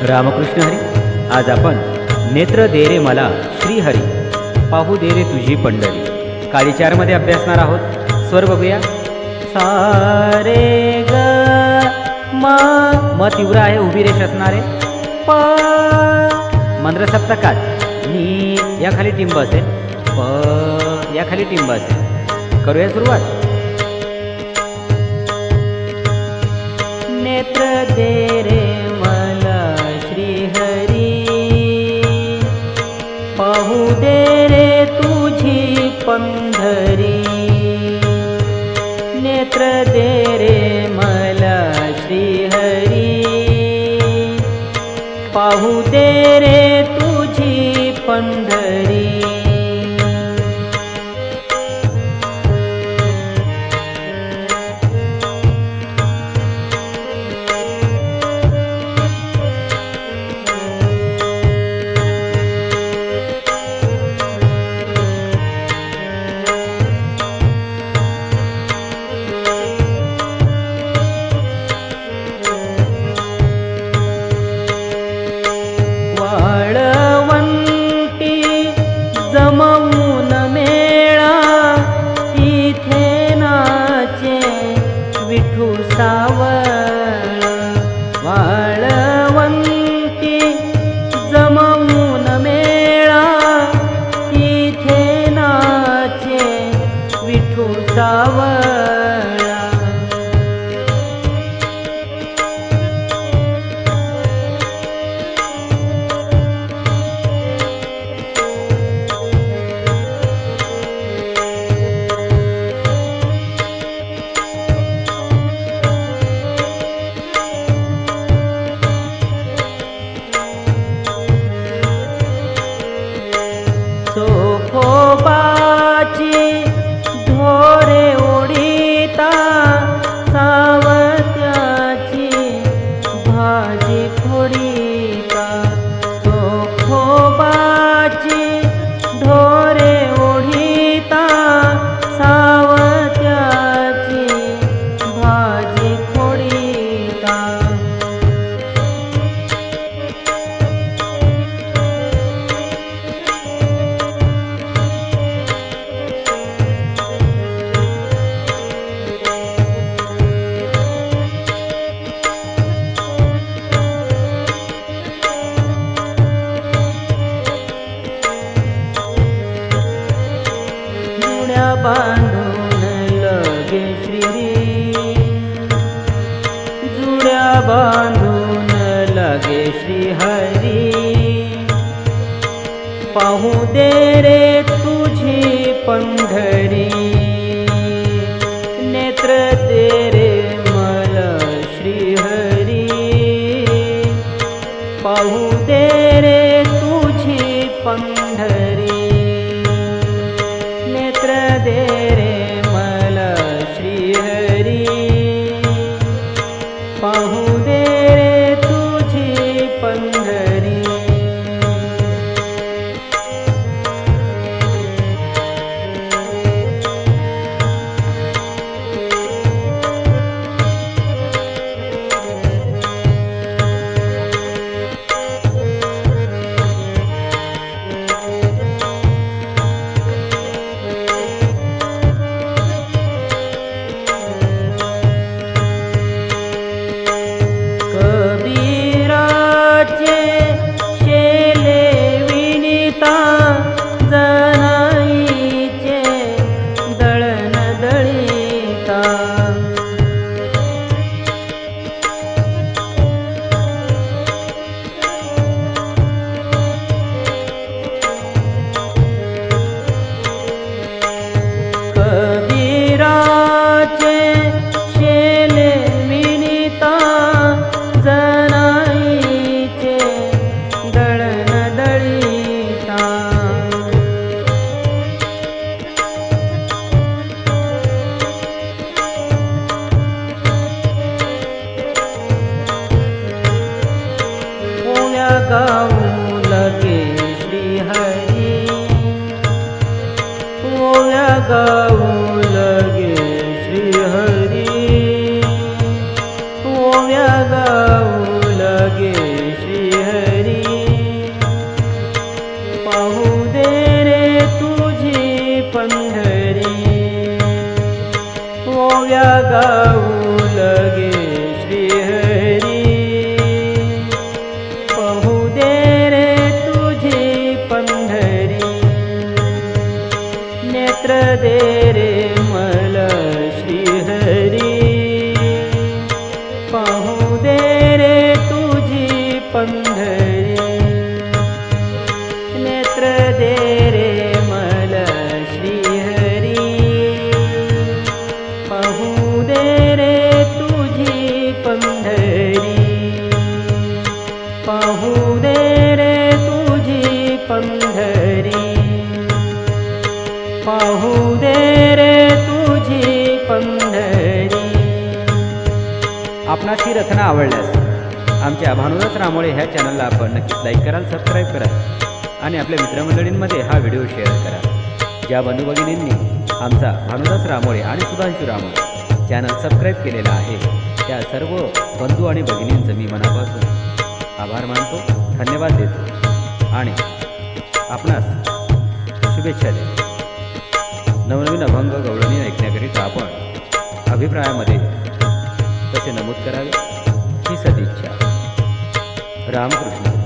रामकृष्ण हरी. आज आपण नेत्र दे रे मला श्रीहरी, पाहू दे रे तुझी पंढरी, काळी 4 मध्ये अभ्यासणार आहोत. स्वर बघूया. सा रे ग म तीव्र आहे, उभी रेष असणार आहे. प मंद्र सप्तकात नी या खाली टिंब असेल, प या खाली टिंब असेल. करूया सुरुवात. नेत्र दे रे मला श्रीहरी, पाहू दे रे तुझी पंढरी. नेत्र दे रे मला श्रीहरी, पाहू दे रे तुझी पंढरी. वाळवंटी जमवून मेळा, तिथे नाचे विठू सावळ. वाळवंटी जमवून मेळा, तिथे नाचे विठू सावळ. चोखोबाची ढोरे ओढीता, सावत्याची भाजी खोडीता. चोखोबाची ढोरे ओढीता, सावत्याची भाजी खोडीता. बांधून लगे श्रीहरी, जुड्या बांधून लगे श्रीहरी, पाहू दे रे तुझी पंढरी. नेत्र दे रे मला श्रीहरी, पाहू दे रे तुझी पंढरी. नेत्र दे रे मला श्रीहरी, पाहू दे रे तुझी पंढरी. गाऊ लगे श्रीहरी, ओव्या गाऊ लगे श्रीहरी, ओव्या गाऊ लगे श्री पंढरी नेत्र दे रे मला श्रीहरी पाहू दे रे तुझी पंढरी पाहू दे रे तुझी पंढरी पाहू दे रे तुझी पंढरी। आपणास ही रचना आवडल्यास आमच्या भानुदास रामोळे ह्या चॅनलला आपण नक्कीच लाईक कराल, सबस्क्राईब कराल आणि आपल्या मित्रमंडळींमध्ये हा व्हिडिओ शेअर करा। ज्या बंधू भगिनींनी आमचा भानुदास रामोळे आणि सुधांशू रामोळे चॅनल सबस्क्राईब केलेला आहे त्या सर्व बंधू आणि भगिनींचं मी मनापासून आभार मानतो, धन्यवाद देतो आणि आपणास शुभेच्छा देतो। नवनवीन अभंग गवळणी ऐकण्याकरिता आपण अभिप्रायामध्ये तसे नमूद करावे ही सदिच्छा। रामकृष्ण।